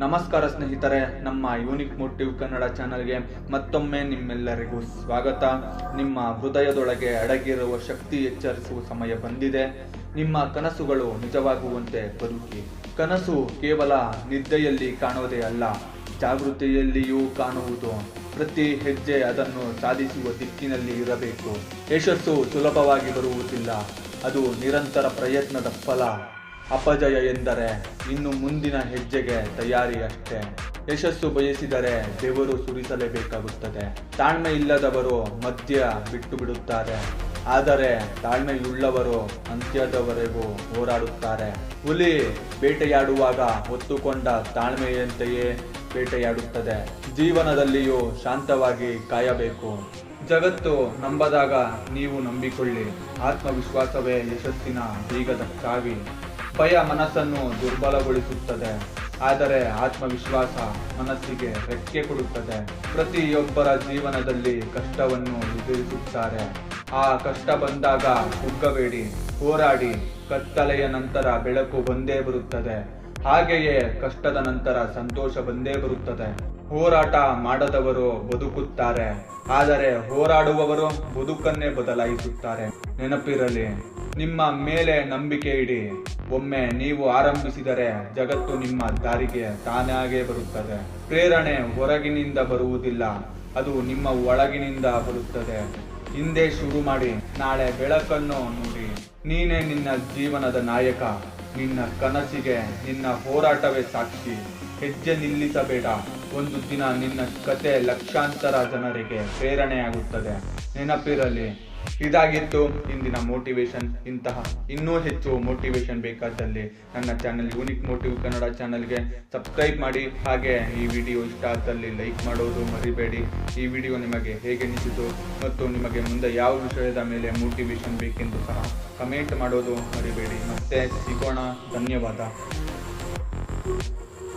ನಮಸ್ಕಾರ ಸ್ನೇಹಿತರೆ, ನಮ್ಮ ಯೂನಿಕ್ ಮೋಟಿವ್ ಕನ್ನಡ ಚಾನಲ್ಗೆ ಮತ್ತೊಮ್ಮೆ ನಿಮ್ಮೆಲ್ಲರಿಗೂ ಸ್ವಾಗತ. ನಿಮ್ಮ ಹೃದಯದೊಳಗೆ ಅಡಗಿರುವ ಶಕ್ತಿ ಎಚ್ಚರಿಸುವ ಸಮಯ ಬಂದಿದೆ. ನಿಮ್ಮ ಕನಸುಗಳು ನಿಜವಾಗುವಂತೆ ಬದುಕಿ. ಕನಸು ಕೇವಲ ನಿದ್ದೆಯಲ್ಲಿ ಕಾಣುವುದೇ ಅಲ್ಲ, ಜಾಗೃತಿಯಲ್ಲಿಯೂ ಕಾಣುವುದು. ಪ್ರತಿ ಹೆಜ್ಜೆ ಅದನ್ನು ಸಾಧಿಸುವ ದಿಕ್ಕಿನಲ್ಲಿ ಇರಬೇಕು. ಯಶಸ್ಸು ಸುಲಭವಾಗಿ ಬರುವುದಿಲ್ಲ, ಅದು ನಿರಂತರ ಪ್ರಯತ್ನದ ಫಲ. ಅಪಜಯ ಎಂದರೆ ಇನ್ನು ಮುಂದಿನ ಹೆಜ್ಜೆಗೆ ತಯಾರಿ ಅಷ್ಟೇ. ಯಶಸ್ಸು ಬಯಸಿದರೆ ಬೆವರು ಸುರಿಸಲೇಬೇಕಾಗುತ್ತದೆ. ತಾಳ್ಮೆ ಇಲ್ಲದವರು ಮಧ್ಯ ಬಿಟ್ಟು ಬಿಡುತ್ತಾರೆ, ಆದರೆ ತಾಳ್ಮೆಯುಳ್ಳವರು ಅಂತ್ಯದವರೆಗೂ ಹೋರಾಡುತ್ತಾರೆ. ಹುಲಿ ಬೇಟೆಯಾಡುವಾಗ ಹೊತ್ತುಕೊಂಡ ತಾಳ್ಮೆಯಂತೆಯೇ ಬೇಟೆಯಾಡುತ್ತದೆ. ಜೀವನದಲ್ಲಿಯೂ ಶಾಂತವಾಗಿ ಕಾಯಬೇಕು. ಜಗತ್ತು ನಂಬದಾಗ ನೀವು ನಂಬಿಕೊಳ್ಳಿ. ಆತ್ಮವಿಶ್ವಾಸವೇ ಯಶಸ್ಸಿನ ಬೀಗದ ಚಾವಿ. ಭಯ ಮನಸ್ಸನ್ನು ದುರ್ಬಲಗೊಳಿಸುತ್ತದೆ, ಆದರೆ ಆತ್ಮವಿಶ್ವಾಸ ಮನಸ್ಸಿಗೆ ರೆಕ್ಕೆ ಕೊಡುತ್ತದೆ. ಪ್ರತಿಯೊಬ್ಬರ ಜೀವನದಲ್ಲಿ ಕಷ್ಟವನ್ನು ಎದುರಿಸುತ್ತಾರೆ. ಆ ಕಷ್ಟ ಬಂದಾಗ ಕುಗ್ಗಬೇಡಿ, ಹೋರಾಡಿ. ಕತ್ತಲೆಯ ನಂತರ ಬೆಳಕು ಬಂದೇ ಬರುತ್ತದೆ, ಹಾಗೆಯೇ ಕಷ್ಟದ ನಂತರ ಸಂತೋಷ ಬಂದೇ ಬರುತ್ತದೆ. ಹೋರಾಟ ಮಾಡದವರು ಬದುಕುತ್ತಾರೆ, ಆದರೆ ಹೋರಾಡುವವರು ಬದುಕನ್ನೇ ಬದಲಾಯಿಸುತ್ತಾರೆ. ನೆನಪಿರಲಿ, ನಿಮ್ಮ ಮೇಲೆ ನಂಬಿಕೆ ಇಡಿ. ಒಮ್ಮೆ ನೀವು ಆರಂಭಿಸಿದರೆ ಜಗತ್ತು ನಿಮ್ಮ ದಾರಿಗೆ ತಾನಾಗೇ ಬರುತ್ತದೆ. ಪ್ರೇರಣೆ ಹೊರಗಿನಿಂದ ಬರುವುದಿಲ್ಲ, ಅದು ನಿಮ್ಮ ಒಳಗಿನಿಂದ ಬರುತ್ತದೆ. ಹಿಂದೆ ಶುರು ಮಾಡಿ, ನಾಳೆ ಬೆಳಕನ್ನು ನೋಡಿ. ನೀನೇ ನಿನ್ನ ಜೀವನದ ನಾಯಕ. ನಿನ್ನ ಕನಸಿಗೆ ನಿನ್ನ ಹೋರಾಟವೇ ಸಾಕ್ಷಿ. ಹೆಜ್ಜೆ ನಿಲ್ಲಿಸಬೇಡ. ಒಂದು ದಿನ ನಿನ್ನ ಕತೆ ಲಕ್ಷಾಂತರ ಜನರಿಗೆ ಪ್ರೇರಣೆಯಾಗುತ್ತದೆ. ನೆನಪಿರಲಿ. ಇದಾಗಿತ್ತು ಇಂದಿನ ಮೋಟಿವೇಶನ್. ಇಂತಹ ಇನ್ನೂ ಹೆಚ್ಚು ಮೋಟಿವೇಶನ್ ಬೇಕಾದಲ್ಲಿ ನನ್ನ ಚಾನಲ್ ಯೂನಿಕ್ ಮೋಟಿವ್ ಕನ್ನಡ ಚಾನಲ್ಗೆ ಸಬ್ಸ್ಕ್ರೈಬ್ ಮಾಡಿ. ಹಾಗೆ ಈ ವಿಡಿಯೋ ಇಷ್ಟ ಆದಲ್ಲಿ ಲೈಕ್ ಮಾಡೋದು ಮರಿಬೇಡಿ. ಈ ವಿಡಿಯೋ ನಿಮಗೆ ಹೇಗೆ ಅನಿಸಿತು ಮತ್ತು ನಿಮಗೆ ಮುಂದೆ ಯಾವ ವಿಷಯದ ಮೇಲೆ ಮೋಟಿವೇಶನ್ ಬೇಕೆಂದು ಸಹ ಕಮೆಂಟ್ ಮಾಡೋದು ಮರಿಬೇಡಿ. ಮತ್ತೆ ಸಿಗೋಣ. ಧನ್ಯವಾದ.